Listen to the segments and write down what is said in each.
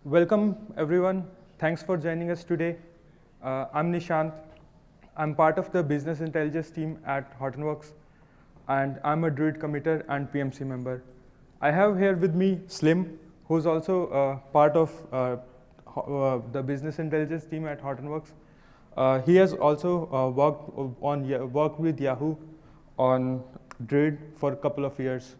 Welcome, everyone. Thanks for joining us today. I'm Nishant. I'm part of the business intelligence team at Hortonworks, and I'm a Druid committer and PMC member. I have here with me Slim, who's also part of the business intelligence team at Hortonworks. He has also worked with Yahoo on Druid for a couple of years.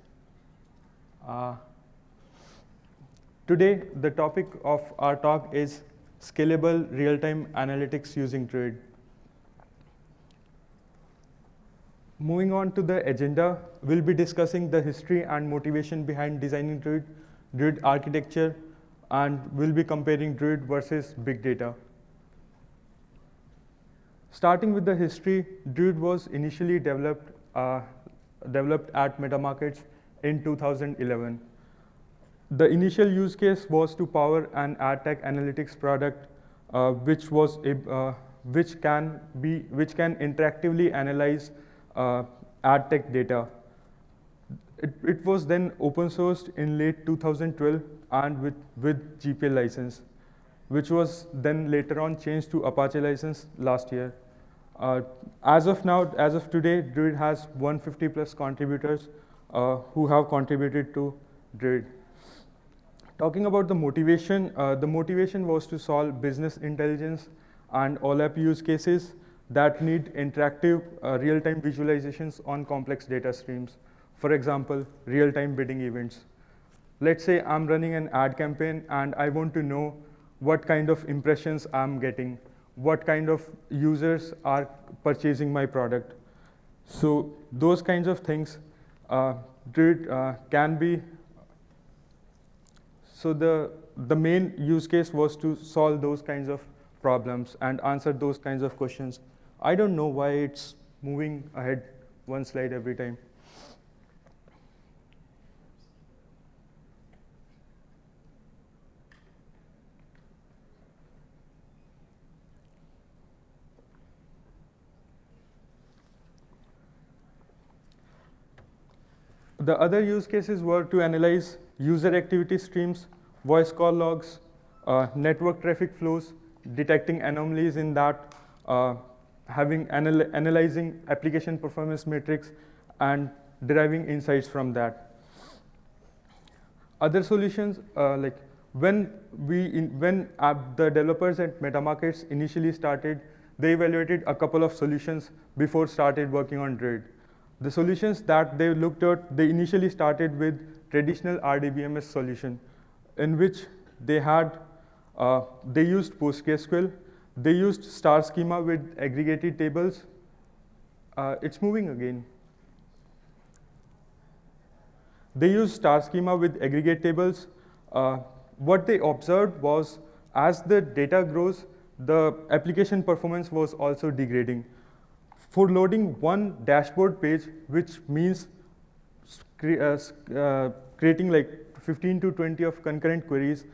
Today, the topic of our talk is scalable real-time analytics using Druid. Moving on to the agenda, we'll be discussing the history and motivation behind designing Druid, Druid architecture, and we'll be comparing Druid versus big data. Starting with the history, Druid was initially developed at MetaMarkets in 2011. The initial use case was to power an ad tech analytics product, which can interactively analyze ad tech data. It was then open sourced in late 2012 and with GPL license, which was then later on changed to Apache license last year. As of today, Druid has 150 plus contributors who have contributed to Druid. Talking about the motivation was to solve business intelligence and OLAP use cases that need interactive real-time visualizations on complex data streams. For example, real-time bidding events. Let's say I'm running an ad campaign and I want to know what kind of impressions I'm getting, what kind of users are purchasing my product. So those kinds of things Druid can be. So the main use case was to solve those kinds of problems and answer those kinds of questions. I don't know why it's moving ahead one slide every time. The other use cases were to analyze user activity streams, voice call logs, network traffic flows, detecting anomalies in that, analyzing application performance metrics, and deriving insights from that. Other solutions, like when the developers at MetaMarkets initially started, they evaluated a couple of solutions before started working on Druid. The solutions that they looked at, they initially started with traditional RDBMS solution, in which they used PostgreSQL, they used star schema with aggregated tables. It's moving again. They used star schema with aggregate tables. What they observed was, as the data grows, the application performance was also degrading. For loading one dashboard page, which means creating like 15 to 20 of concurrent queries,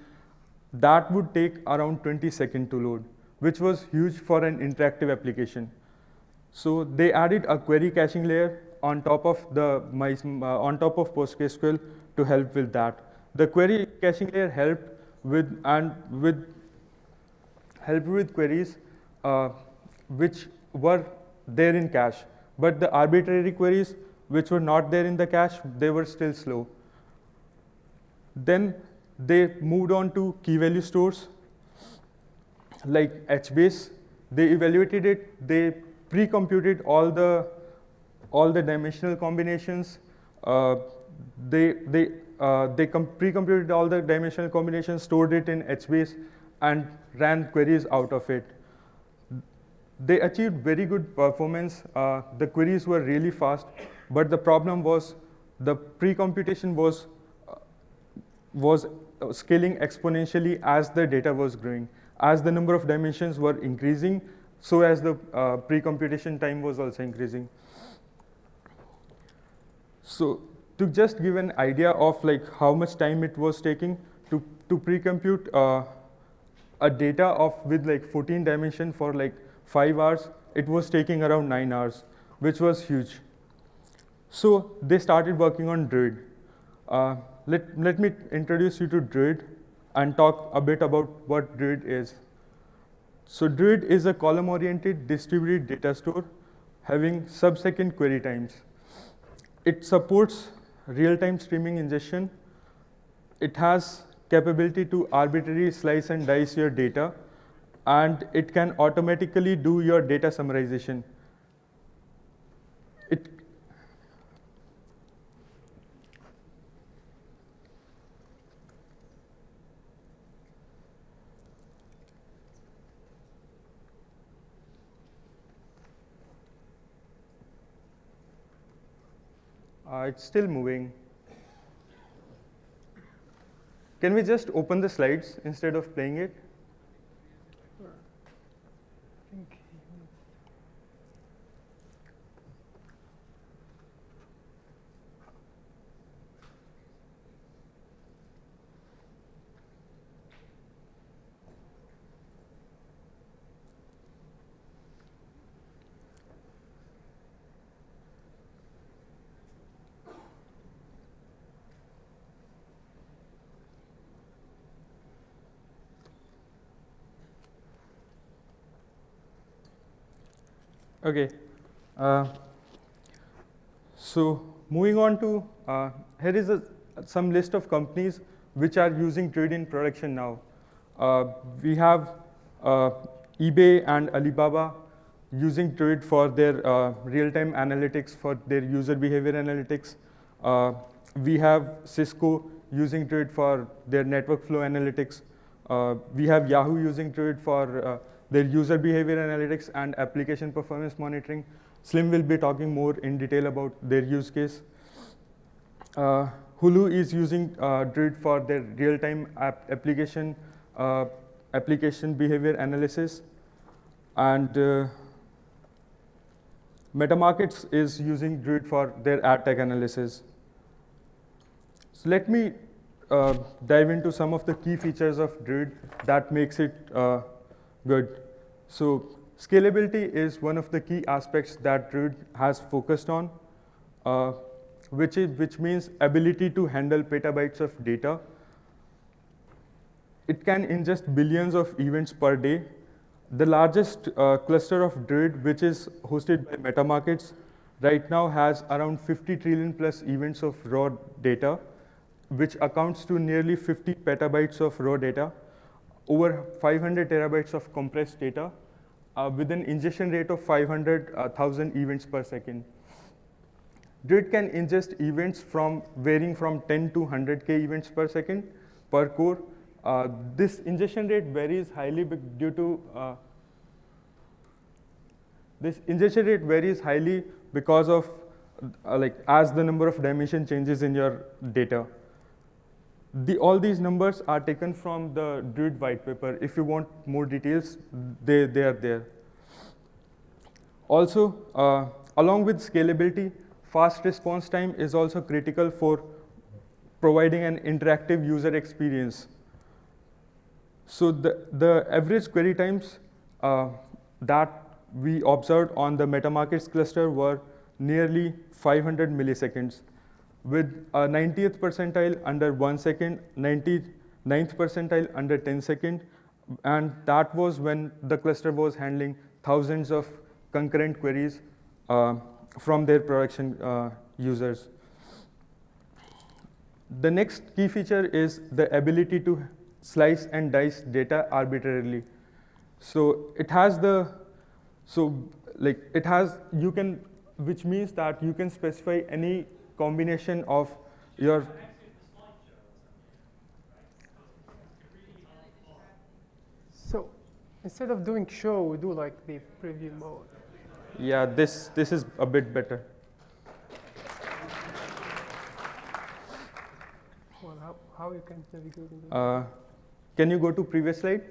that would take around 20 seconds to load, which was huge for an interactive application. So they added a query caching layer on top of PostgreSQL to help with that. The query caching layer helped with queries which were there in cache, but the arbitrary queries which were not there in the cache, they were still slow. Then they moved on to key value stores like HBase. They evaluated it. They pre-computed all the dimensional combinations. They pre-computed all the dimensional combinations, stored it in HBase, and ran queries out of it. They achieved very good performance. The queries were really fast, but the problem was the pre-computation was scaling exponentially as the data was growing. As the number of dimensions were increasing, so as the pre-computation time was also increasing. So to just give an idea of like how much time it was taking to pre-compute a data with like 14 dimension for like 5 hours, it was taking around 9 hours, which was huge. So they started working on Druid. Let me introduce you to Druid. and talk a bit about what Druid is. So Druid is a column-oriented distributed data store having sub-second query times. It supports real-time streaming ingestion. It has capability to arbitrarily slice and dice your data, and it can automatically do your data summarization. It it's still moving. Can we just open the slides instead of playing it? Okay. Uh, so moving on to, here is some list of companies which are using Druid in production now. We have eBay and Alibaba using Druid for their real-time analytics, for their user behavior analytics. We have Cisco using Druid for their network flow analytics. We have Yahoo using Druid for their user behavior analytics and application performance monitoring. Slim will be talking more in detail about their use case. Hulu is using Druid for their real-time application behavior analysis. And MetaMarkets is using Druid for their ad tech analysis. So let me dive into some of the key features of Druid that makes it good. So scalability is one of the key aspects that Druid has focused on, which means ability to handle petabytes of data. It can ingest billions of events per day. The largest cluster of Druid, which is hosted by MetaMarkets, right now has around 50 trillion plus events of raw data, which accounts to nearly 50 petabytes of raw data, over 500 terabytes of compressed data, with an ingestion rate of 500,000 events per second. Druid can ingest events varying from 10 to 100K events per second per core. This ingestion rate varies highly due to because of as the number of dimension changes in your data. All these numbers are taken from the Druid white paper. If you want more details, they are there. Also, along with scalability, fast response time is also critical for providing an interactive user experience. So the average query times that we observed on the MetaMarkets cluster were nearly 500 milliseconds, with a 90th percentile under 1 second, 99th percentile under 10 seconds, and that was when the cluster was handling thousands of concurrent queries from their production users. The next key feature is the ability to slice and dice data arbitrarily. So which means that you can specify any combination of your. So instead of doing show, we do like the preview mode. Yeah, this is a bit better. Well, how you can navigate in Can you go to previous slide?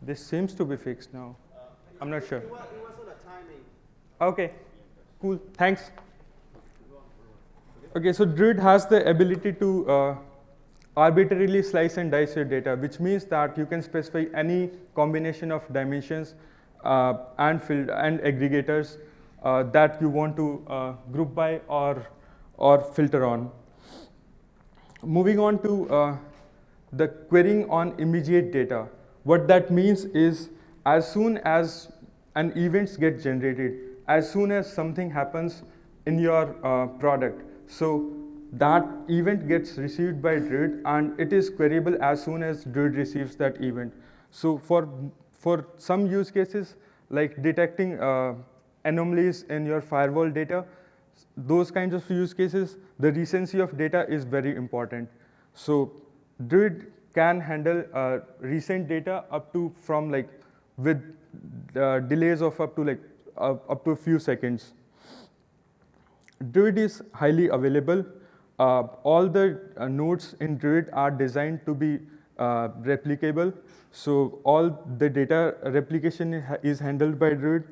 This seems to be fixed now. I'm not sure. It was on a timing. Okay. Cool, thanks. Okay, so Druid has the ability to arbitrarily slice and dice your data, which means that you can specify any combination of dimensions and aggregators that you want to group by or filter on. Moving on to the querying on immediate data. What that means is as soon as an event gets generated, as soon as something happens in your product, so that event gets received by Druid and it is queryable as soon as Druid receives that event. So for some use cases, like detecting anomalies in your firewall data, those kinds of use cases, the recency of data is very important. So Druid can handle recent data up to from like with delays of up to a few seconds. Druid is highly available. All the nodes in Druid are designed to be replicable. So all the data replication is handled by Druid.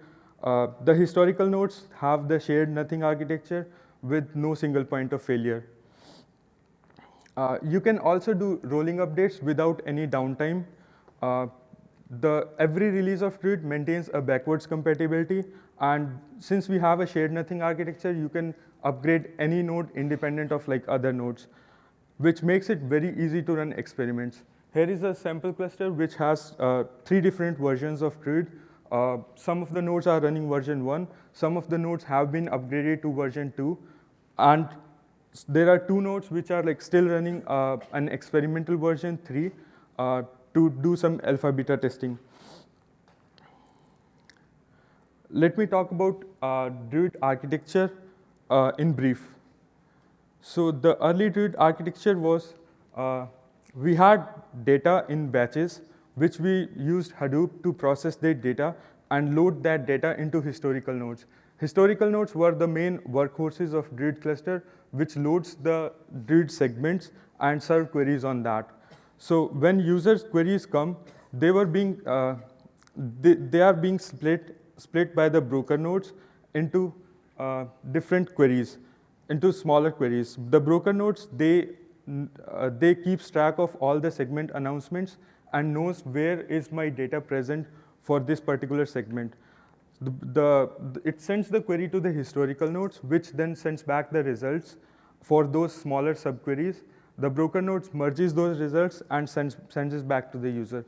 The historical nodes have the shared nothing architecture with no single point of failure. You can also do rolling updates without any downtime. Every release of Druid maintains a backwards compatibility, and since we have a shared nothing architecture, you can upgrade any node independent of like other nodes, which makes it very easy to run experiments. Here is a sample cluster which has 3 different versions of Druid. Some of the nodes are running version 1, some of the nodes have been upgraded to version 2, and there are 2 nodes which are like still running an experimental version 3 to do some alpha beta testing. Let me talk about Druid architecture in brief. So the early Druid architecture was, we had data in batches, which we used Hadoop to process that data and load that data into historical nodes. Historical nodes were the main workhorses of Druid cluster, which loads the Druid segments and serve queries on that. So when users' queries come, they are being split by the broker nodes into different queries, into smaller queries. The broker nodes, they keep track of all the segment announcements and knows where is my data present for this particular segment. It sends the query to the historical nodes, which then sends back the results for those smaller subqueries. The broker nodes merges those results and sends it back to the user.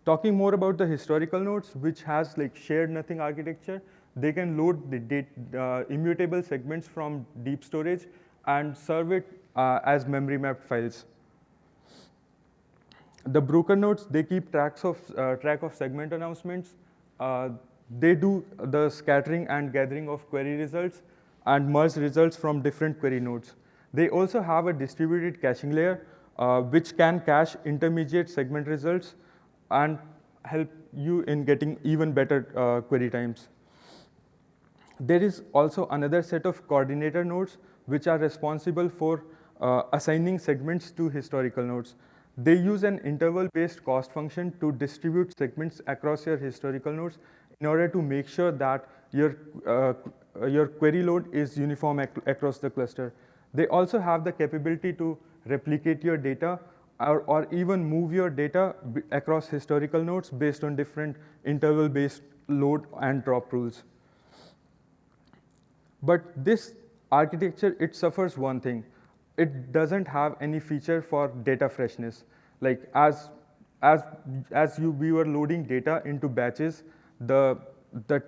Talking more about the historical nodes, which has like shared nothing architecture, they can load the immutable segments from deep storage and serve it as memory mapped files. The broker nodes, they keep track of segment announcements. They do the scattering and gathering of query results and merge results from different query nodes. They also have a distributed caching layer, which can cache intermediate segment results and help you in getting even better query times. There is also another set of coordinator nodes which are responsible for assigning segments to historical nodes. They use an interval-based cost function to distribute segments across your historical nodes in order to make sure that your query load is uniform across the cluster. They also have the capability to replicate your data or even move your data across historical nodes based on different interval-based load and drop rules. But this architecture, it suffers one thing. It doesn't have any feature for data freshness. Like as we were loading data into batches, the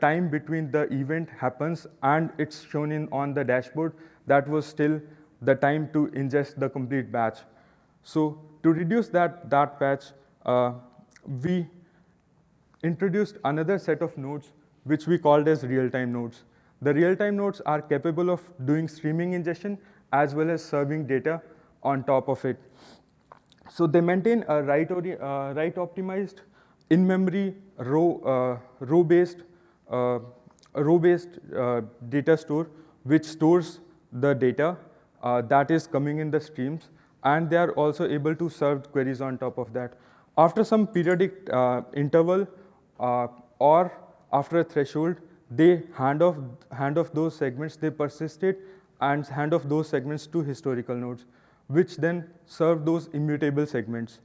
time between the event happens and it's shown on the dashboard, that was still the time to ingest the complete batch. So to reduce that batch, we introduced another set of nodes which we called as real-time nodes. The real-time nodes are capable of doing streaming ingestion as well as serving data on top of it. So they maintain a write-optimized, in-memory, row-based data store, which stores the data that is coming in the streams, and they are also able to serve queries on top of that. After some periodic interval, or after a threshold, they hand off those segments, they persist it, and hand off those segments to historical nodes, which then serve those immutable segments.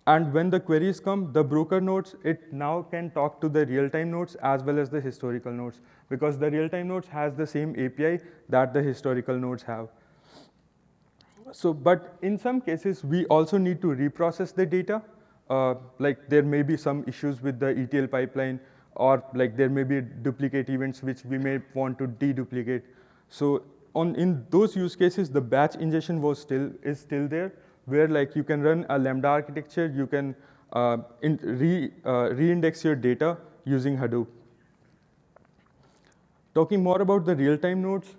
And when the queries come, the broker nodes, it now can talk to the real-time nodes as well as the historical nodes, because the real-time nodes has the same API that the historical nodes have. So, but in some cases, we also need to reprocess the data. Like there may be some issues with the ETL pipeline, or like there may be duplicate events which we may want to deduplicate. So in those use cases, the batch ingestion is still there, where like you can run a Lambda architecture, you can re-index your data using Hadoop. Talking more about the real-time nodes,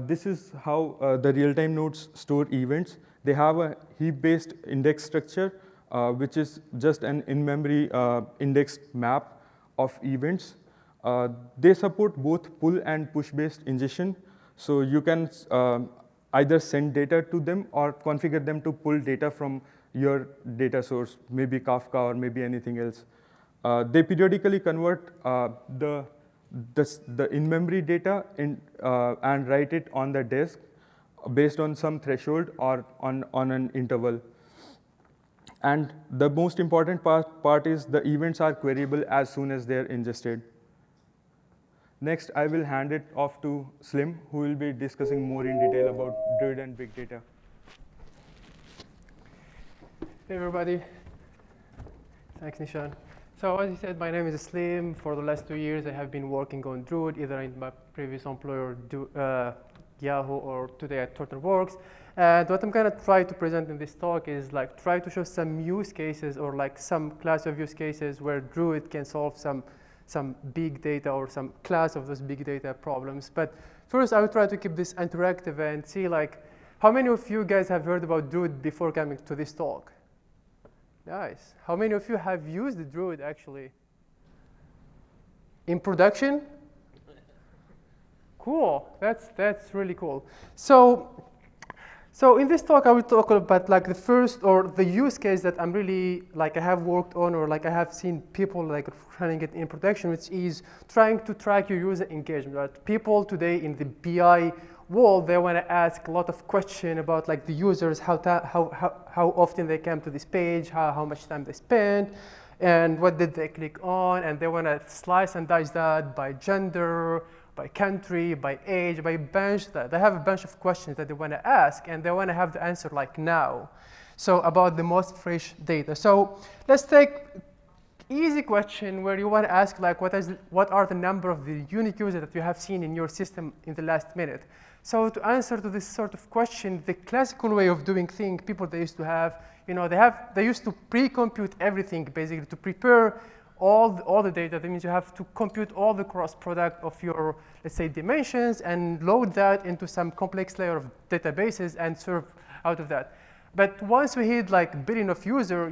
this is how the real-time nodes store events. They have a heap-based index structure, which is just an in-memory indexed map of events. They support both pull and push-based ingestion. So you can either send data to them or configure them to pull data from your data source, maybe Kafka or maybe anything else. They periodically convert the in-memory data and write it on the disk based on some threshold or on an interval. And the most important part is the events are queryable as soon as they're ingested. Next, I will hand it off to Slim, who will be discussing more in detail about Druid and big data. Hey everybody. Thanks, Nishan. So as you said, my name is Slim. For the last 2 years, I have been working on Druid, either in my previous employer, Yahoo, or today at TortorWorks. And what I'm gonna try to present in this talk is like try to show some use cases or like some class of use cases where Druid can solve some big data or some class of those big data problems. But first, I will try to keep this interactive and see like how many of you guys have heard about Druid before coming to this talk? Nice. How many of you have used the Druid actually? In production? Cool. That's really cool. So in this talk, I will talk about like the first or the use case that I'm really like I have worked on or like I have seen people like running it in production, which is trying to track your user engagement. Right? People today in the BI world, they want to ask a lot of questions about like the users, how often they come to this page, how much time they spend, and what did they click on, and they want to slice and dice that by gender, by country, by age, by bunch. They have a bunch of questions that they want to ask, and they want to have the answer like now. So about the most fresh data. So let's take easy question where you want to ask like what are the number of the unique users that you have seen in your system in the last minute. So to answer to this sort of question, the classical way of doing things, people they used to have, they used to pre-compute everything basically to prepare all the data. That means you have to compute all the cross product of your, let's say, dimensions and load that into some complex layer of databases and serve out of that. But once we hit like billion of users,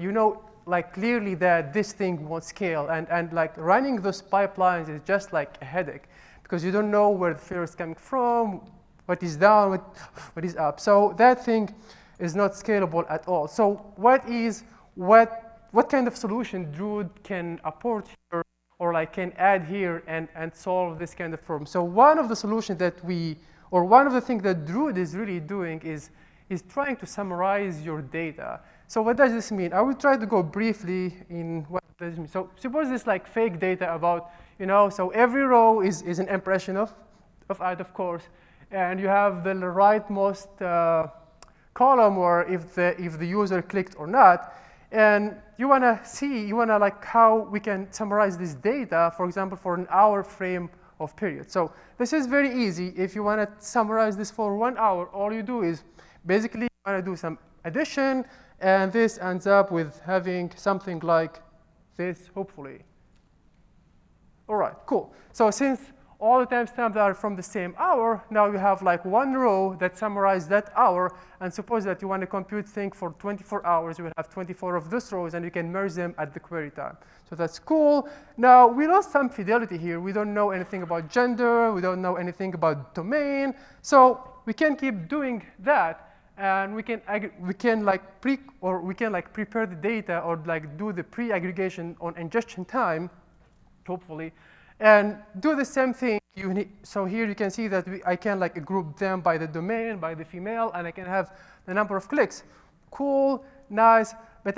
like clearly that this thing won't scale, and like running those pipelines is just like a headache because you don't know where the failure is coming from, what is down, what is up. So that thing is not scalable at all. So what kind of solution Druid can apport here or like can add here and solve this kind of problem? So one of the solutions that one of the things that Druid is really doing is trying to summarize your data. So what does this mean? I will try to go briefly in what does this mean. So suppose this like fake data about, so every row is an impression of ad, of course, and you have the rightmost column or if the user clicked or not, and you want to like how we can summarize this data, for example, for an hour frame of period. So this is very easy. If you want to summarize this for 1 hour, all you do is basically you want to do some addition, and this ends up with having something like this, hopefully. All right, cool. So since all the timestamps are from the same hour, now you have like one row that summarizes that hour, and suppose that you want to compute things for 24 hours, you will have 24 of those rows, and you can merge them at the query time. So that's cool. Now, we lost some fidelity here. We don't know anything about gender. We don't know anything about domain. So we can keep doing that, and we can prepare the data or like do the pre-aggregation on ingestion time. hopefully, and do the same thing. So here you can see that I can like group them by the domain, by the female, and I can have the number of clicks. Cool, nice, but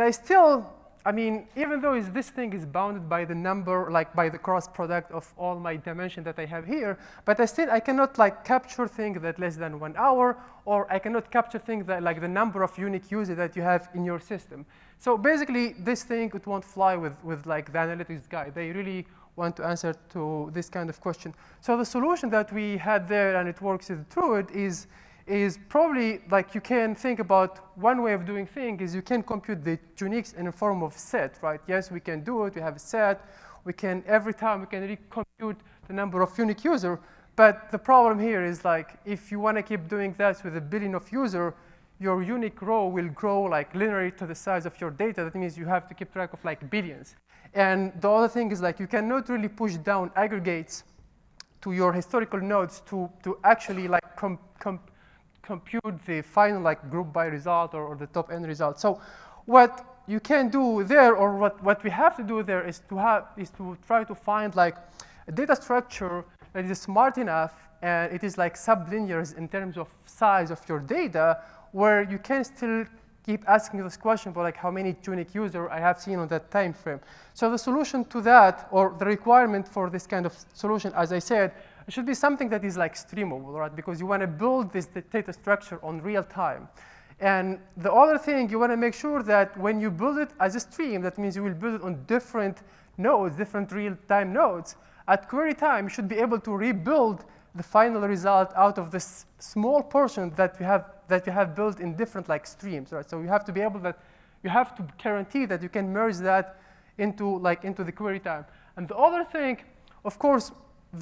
I mean, even though this thing is bounded by the number, like by the cross product of all my dimension that I have here, but I cannot like capture things that less than 1 hour, or I cannot capture things that like the number of unique users that you have in your system. So basically, this thing, it won't fly with like the analytics guy. They really want to answer to this kind of question. So the solution that we had there, and it works with Druid, is probably like you can think about one way of doing things is you can compute the uniques in a form of set, right? Yes, we can do it. We have a set. We can, every time we can recompute the number of unique user. But the problem here is like if you want to keep doing that with 1 billion of user, your unique row will grow like linearly to the size of your data. That means you have to keep track of like billions. And the other thing is like you cannot really push down aggregates to your historical nodes to actually like compute the final like group by result or the top end result. So what you can do there, or what we have to do there, is to try to find like a data structure that is smart enough and it is like sublinear in terms of size of your data, where you can still keep asking this question about like how many unique users I have seen on that time frame. So the solution to that, or the requirement for this kind of solution, as I said, it should be something that is like streamable, right? Because you want to build this data structure on real time. And the other thing, you want to make sure that when you build it as a stream, that means you will build it on different nodes, different real-time nodes. At query time, you should be able to rebuild the final result out of this small portion that you have built in different like streams, right? So you have to be able that you have to guarantee that you can merge that into the query time. And the other thing, of course,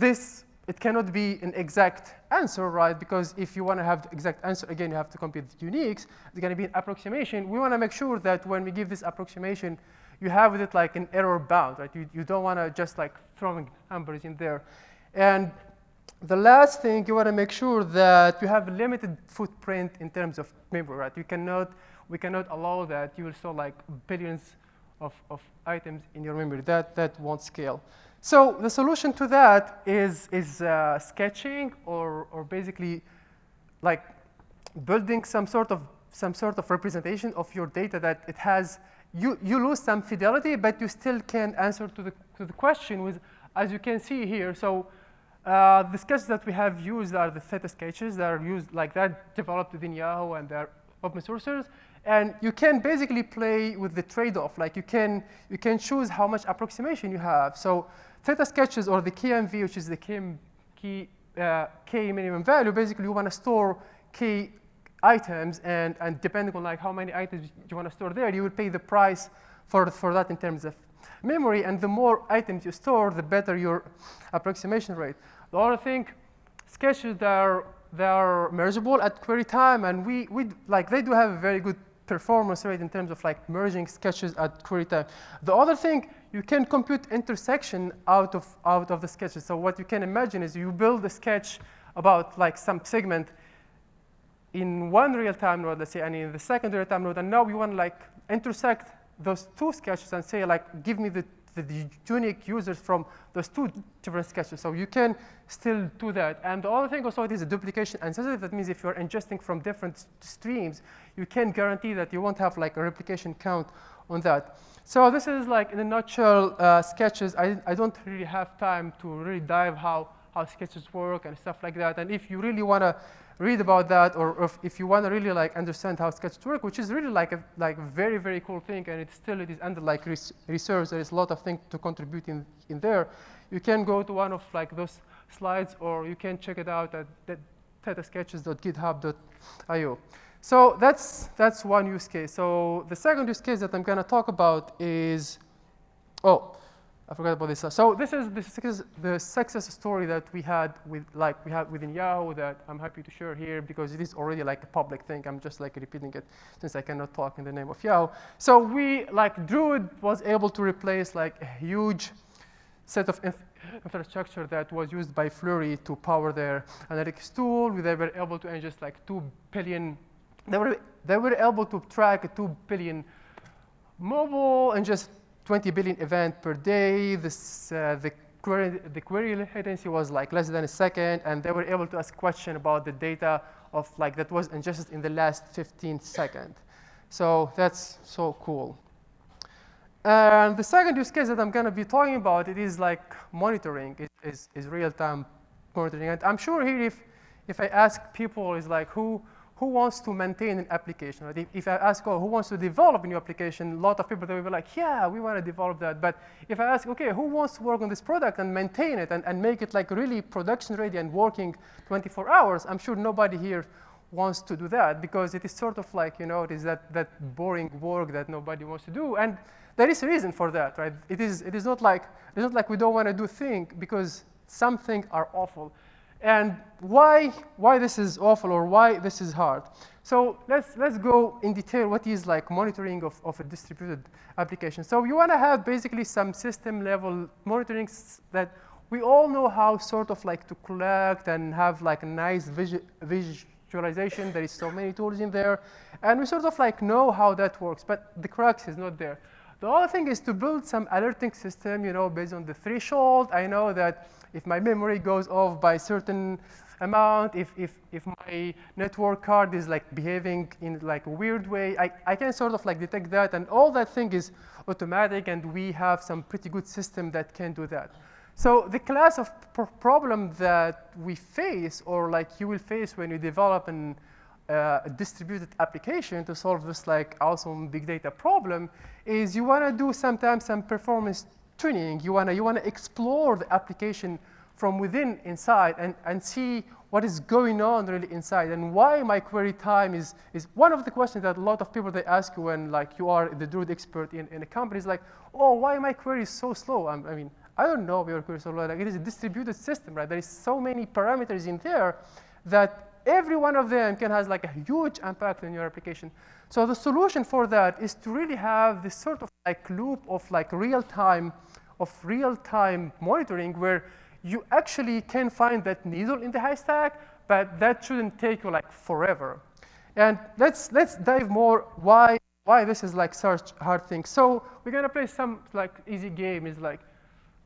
it cannot be an exact answer, right? Because if you want to have the exact answer, again, you have to compute the uniques. It's going to be an approximation. We want to make sure that when we give this approximation, you have it like an error bound, right? You don't want to just like throwing numbers in there. And the last thing, you want to make sure that you have a limited footprint in terms of memory, right? We cannot allow that you will store like billions of items in your memory. That won't scale. So the solution to that is sketching, or basically like building some sort of representation of your data that it has. You lose some fidelity, but you still can answer to the question with, as you can see here. So the sketches that we have used are the theta sketches that are used like that, developed within Yahoo, and they're open sources. And you can basically play with the trade-off. Like you can choose how much approximation you have. So theta sketches, or the KMV, which is the K minimum value, basically you want to store K items, and depending on like how many items you want to store there, you will pay the price for that in terms of memory. And the more items you store, the better your approximation rate. The other thing, sketches they are mergeable at query time, and they do have a very good performance rate in terms of like merging sketches at query time. The other thing, you can compute intersection out of the sketches. So what you can imagine is you build a sketch about like some segment in one real-time node, let's say, and in the second real-time node, and now we want to like intersect those two sketches and say like, give me the unique users from those two different sketches. So you can still do that. And the other thing also, it is a duplication insensitive. That means if you're ingesting from different streams, you can guarantee that you won't have like a replication count on that. So this is like, in a nutshell, sketches. I don't really have time to really dive how sketches work and stuff like that. And if you really want to read about that, or if you want to really like understand how sketches work, which is really like a very, very cool thing, and it is under like research. There is a lot of things to contribute in there. You can go to one of like those slides, or you can check it out at thetasketches.github.io. So that's one use case. So the second use case that I'm going to talk about is, I forgot about this. So this is the success story that we had within Yahoo that I'm happy to share here, because it is already like a public thing. I'm just like repeating it since I cannot talk in the name of Yahoo. So Druid was able to replace like a huge set of infrastructure that was used by Flurry to power their analytics tool. They were able to ingest like 2 billion. They were able to track 2 billion mobile and just 20 billion events per day. The query latency was like less than a second, and they were able to ask questions about the data of like that was ingested in the last 15 seconds. So that's so cool. And the second use case that I'm going to be talking about, it is like monitoring, is real-time monitoring. And I'm sure here if I ask people, is like who wants to maintain an application? Right? If I ask, who wants to develop a new application, a lot of people, they will be like, yeah, we want to develop that. But if I ask, okay, who wants to work on this product and maintain it and make it like really production ready and working 24 hours, I'm sure nobody here wants to do that, because it is sort of like, it is that boring work that nobody wants to do. And there is a reason for that, right? It is not like we don't want to do things, because some things are awful. And why this is awful, or why this is hard? So let's go in detail what is like monitoring of a distributed application. So you want to have basically some system level monitoring that we all know how sort of like to collect and have like a nice visualization. There is so many tools in there, and we sort of like know how that works, but the crux is not there. The other thing is to build some alerting system, based on the threshold. I know that if my memory goes off by a certain amount, if my network card is like behaving in like a weird way, I can sort of like detect that, and all that thing is automatic, and we have some pretty good system that can do that. So the class of problem that we face, or like you will face when you develop a distributed application to solve this like awesome big data problem, is you want to do sometimes some performance tuning. You want to explore the application from within inside and see what is going on really inside, and why my query time is one of the questions that a lot of people they ask you when like you are the Druid expert in a company, is like, oh, why my query is so slow? I mean, I don't know your query is so slow. Like, it is a distributed system, right? There is so many parameters in there that every one of them can have like a huge impact on your application. So the solution for that is to really have this sort of like loop of like real-time monitoring, where you actually can find that needle in the haystack, but that shouldn't take you like forever. And let's dive more why this is like such hard thing. So we're gonna play some like easy game. Is like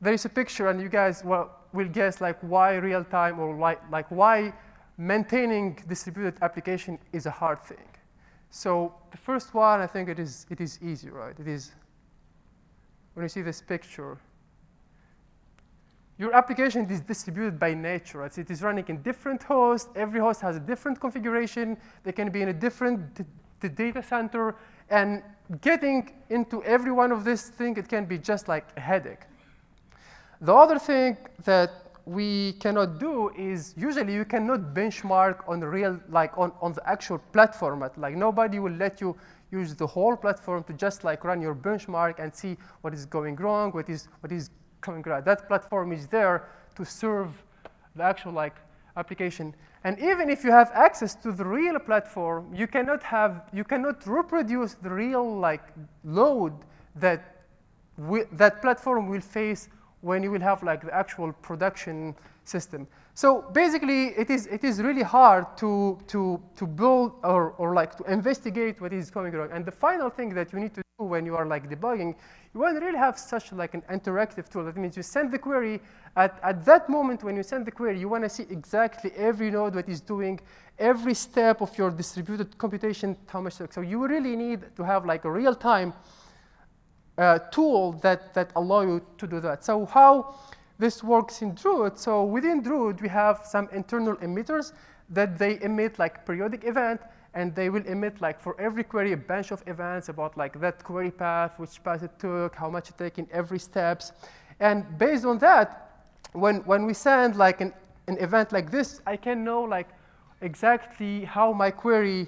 there is a picture, and you guys will guess like why real time, or like why maintaining distributed application is a hard thing. So the first one, I think it is easy, right? It is when you see this picture. Your application is distributed by nature, right? So it is running in different hosts. Every host has a different configuration. They can be in a different data center. And getting into every one of these things, it can be just like a headache. The other thing that we cannot do is usually you cannot benchmark on the real, like on the actual platform. Like nobody will let you use the whole platform to just like run your benchmark and see what is going wrong, what is coming right. That platform is there to serve the actual like application. And even if you have access to the real platform, you cannot reproduce the real like load that that platform will face when you will have like the actual production system. So basically, it is really hard to build or like to investigate what is going wrong. And the final thing that you need to do when you are like debugging, you want to really have such like an interactive tool. That means you send the query. At that moment when you send the query, you want to see exactly every node what is doing, every step of your distributed computation, how much. So you really need to have like a real-time tool that allow you to do that. So how this works in Druid? So within Druid, we have some internal emitters that they emit like periodic event, and they will emit like for every query a bunch of events about like that query path, which path it took, how much it took in every steps. And based on that, when we send like an event like this, I can know like exactly how my query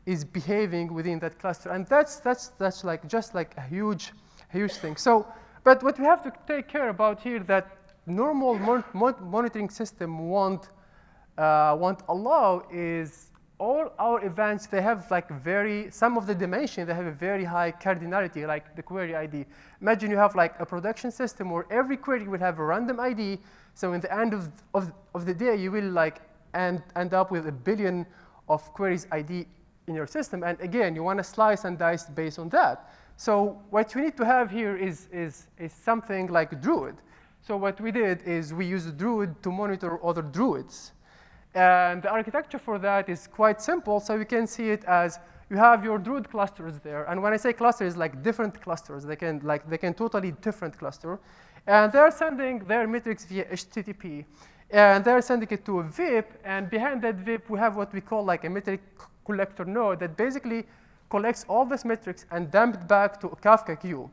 is behaving within that cluster. And that's like just like a huge thing. So, but what we have to take care about here that normal monitoring system won't allow is all our events, they have like some of the dimensions, they have a very high cardinality, like the query ID. Imagine you have like a production system where every query will have a random ID. So in the end of the day, you will like end up with 1 billion of queries ID in your system. And again, you want to slice and dice based on that. So what we need to have here is something like Druid. So what we did is we used Druid to monitor other Druids. And the architecture for that is quite simple. So you can see it as you have your Druid clusters there. And when I say clusters, like different clusters. They can totally different cluster. And they're sending their metrics via HTTP. And they're sending it to a VIP. And behind that VIP, we have what we call like a metric collector node that basically collects all these metrics and dump it back to a Kafka queue.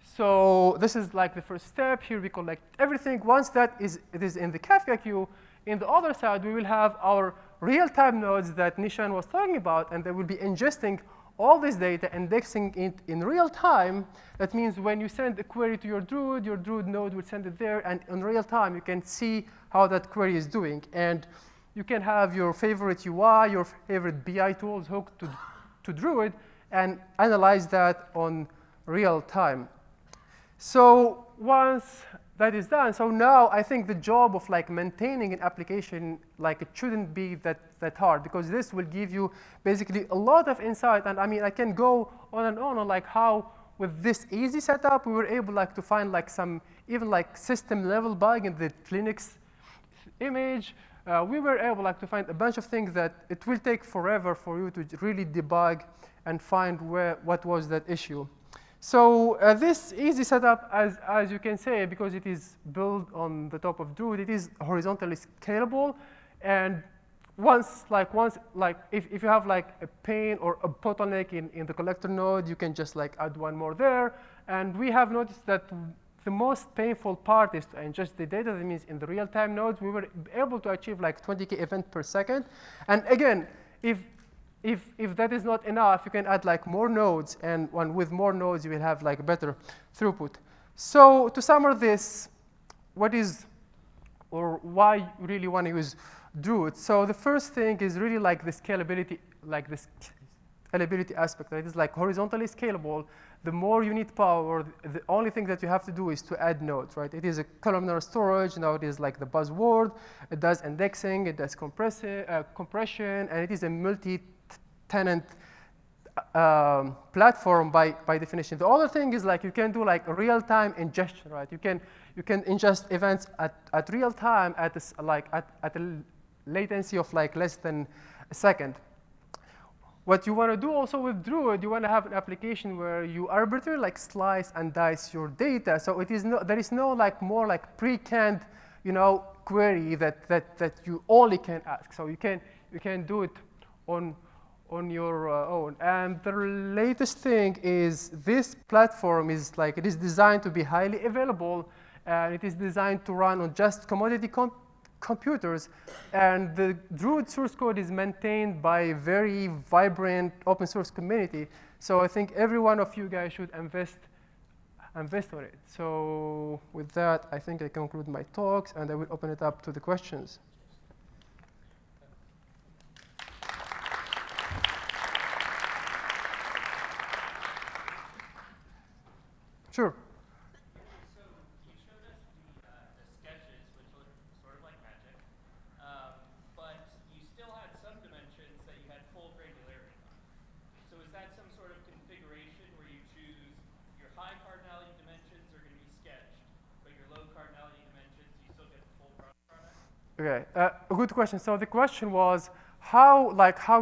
So this is like the first step. Here we collect everything. Once it is in the Kafka queue, in the other side, we will have our real-time nodes that Nishan was talking about, and they will be ingesting all this data, indexing it in real time. That means when you send a query to your Druid node will send it there, and in real time, you can see how that query is doing. And you can have your favorite UI, your favorite BI tools hooked to Druid, and analyze that on real time. So once that is done, so now I think the job of like maintaining an application, like it shouldn't be that hard, because this will give you basically a lot of insight. And I mean, I can go on and on like how with this easy setup, we were able like to find like some even like system level bug in the Linux image. We were able like to find a bunch of things that it will take forever for you to really debug and find what was that issue. So this easy setup, as you can say, because it is built on the top of Druid, it is horizontally scalable. And once if you have like a pain or a bottleneck in the collector node, you can just like add one more there. And we have noticed that the most painful part is to ingest the data. That means in the real-time nodes, we were able to achieve like 20K event per second. And again, if that is not enough, you can add like more nodes, and with more nodes, you will have like better throughput. So to summarize this, what is or why you really want to use Druid? So the first thing is really like the scalability, aspect. It is like horizontally scalable. The more you need power, the only thing that you have to do is to add nodes, right? It is a columnar storage. Now it is like the buzzword. It does indexing. It does compression, and it is a multi-tenant platform by definition. The other thing is like you can do like a real-time ingestion, right? You can ingest events at real time at a latency of like less than a second. What you want to do also with Druid, you want to have an application where you arbitrarily like slice and dice your data. So there is no like more like pre-canned, query that you only can ask. So you can do it on your own. And the latest thing is this platform is like it is designed to be highly available, and it is designed to run on just commodity computers, and the Druid source code is maintained by a very vibrant open source community. So I think every one of you guys should invest on it. So with that, I think I conclude my talks, and I will open it up to the questions. Sure. Okay, a good question. So the question was how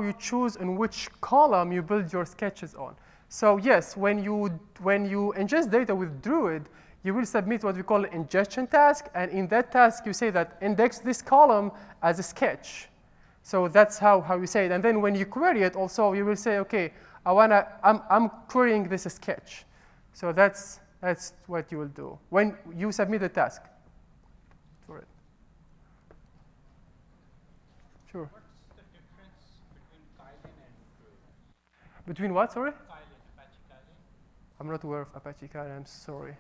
you choose in which column you build your sketches on. So yes, when you ingest data with Druid, you will submit what we call an ingestion task, and in that task you say that index this column as a sketch. So that's how you say it. And then when you query it, also you will say, okay, I'm querying this sketch. So that's what you will do when you submit a task for it. Sure. What's the difference between Kylin and Druid? Between what, sorry? Kylin, Apache Kylin. I'm not aware of Apache Kylin, I'm sorry.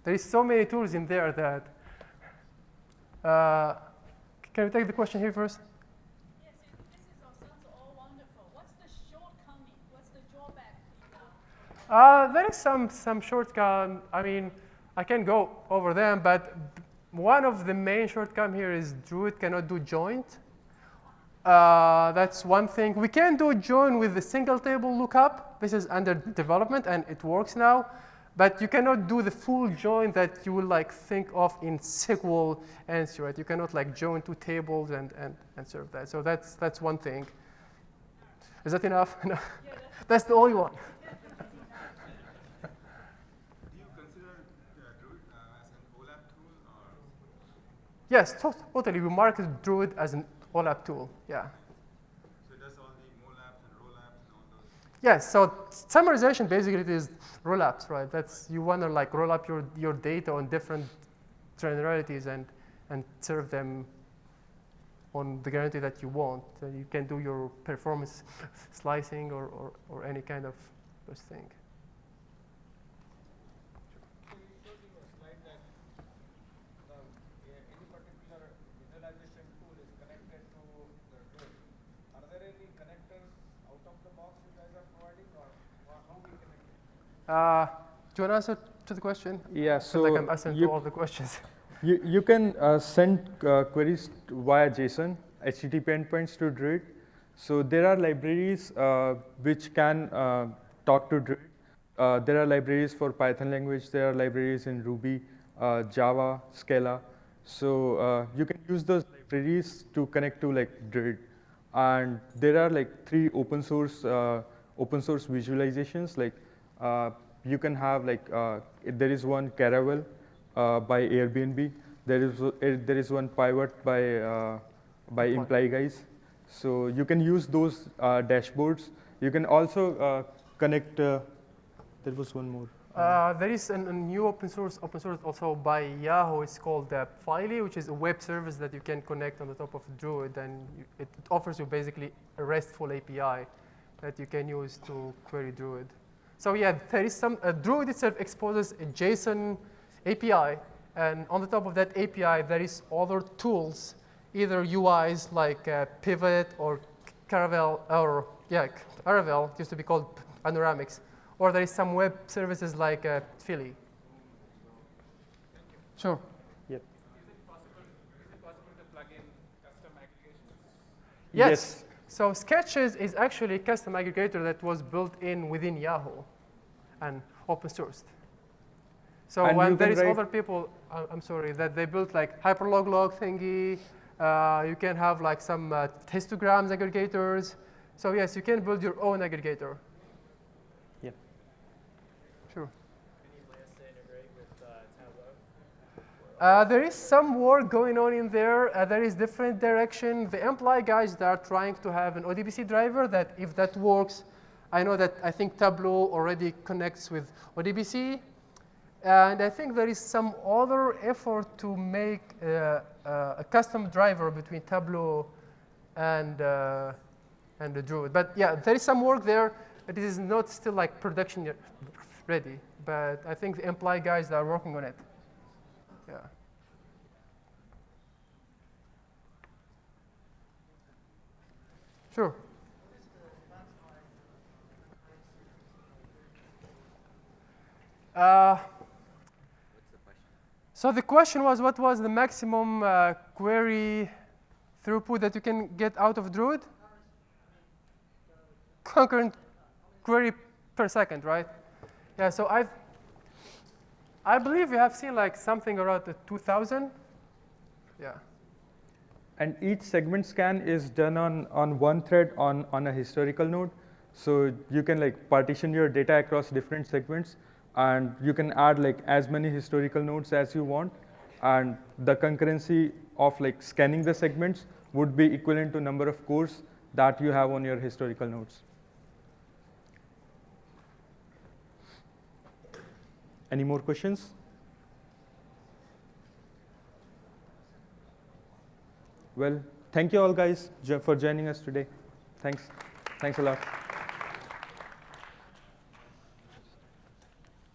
There is so many tools in there that, can we take the question here first? Yes, this sounds all wonderful. What's the shortcoming? What's the drawback? There is some shortcut. I mean, I can go over them, but one of the main shortcomings here is Druid cannot do joint. That's one thing. We can do join with the single table lookup. This is under development and it works now. But you cannot do the full join that you will like think of in SQL answer, right? You cannot like join two tables and serve that. So that's one thing. Is that enough? No. That's the only one. Do you consider Druid as an OLAP tool? Or? Yes, totally. We market Druid as an OLAP tool. Yeah. So it does all the MOLAPs and ROLAPs and all those? Yes, so summarization basically it is rollups, right? That's you want to like roll up your data on different generalities and serve them on the guarantee that you want. So you can do your performance slicing or any kind of those thing. So you showed in your slide that any particular visualization tool is connected to the Druid. Are there any connectors out of the box you guys are providing, or how we connect it? Do you want to answer to the question? Yeah, so Like I'm answering to all the questions. you can send queries via JSON, HTTP endpoints to Druid. So there are libraries which can talk to Druid. There are libraries for Python language. There are libraries in Ruby, Java, Scala. So you can use those libraries to connect to like Druid. And there are like 3 open source visualizations. Like you can have like there is one Caravelle by Airbnb. There is one Pivot by Imply Guys. So you can use those dashboards. You can also connect. There was one more. There is a new open source also by Yahoo. It's called Filey, which is a web service that you can connect on the top of Druid, and it offers you basically a RESTful API that you can use to query Druid. So yeah, there is some Druid itself exposes a JSON API, and on the top of that API there is other tools, either UIs like Pivot or Caravelle, or yeah, Caravelle used to be called Panoramics. Or there is some web services like Philly. Sure. Yep. Is it possible to plug in custom aggregations? Yes. So Sketches is actually a custom aggregator that was built in within Yahoo and open sourced. So And when you there can is write- other people, I'm sorry, that they built like hyperlog log thingy, you can have like some histograms aggregators. So yes, you can build your own aggregator. Yeah. Sure. Any plans to integrate with Tableau? There is some work going on in there. There is different direction. The Imply guys, they are trying to have an ODBC driver that if that works, I know that I think Tableau already connects with ODBC. And I think there is some other effort to make a custom driver between Tableau and the Druid. But yeah, there is some work there. It is not still like production yet ready. But I think the Imply guys are working on it. Yeah. Sure. So the question was, what was the maximum query throughput that you can get out of Druid? Concurrent query per second, right? Yeah, so I believe you have seen like something around the 2000. Yeah. And each segment scan is done on one thread on a historical node. So you can like partition your data across different segments, and you can add like as many historical nodes as you want. And the concurrency of like scanning the segments would be equivalent to number of cores that you have on your historical nodes. Any more questions? Well, thank you all guys for joining us today. Thanks a lot.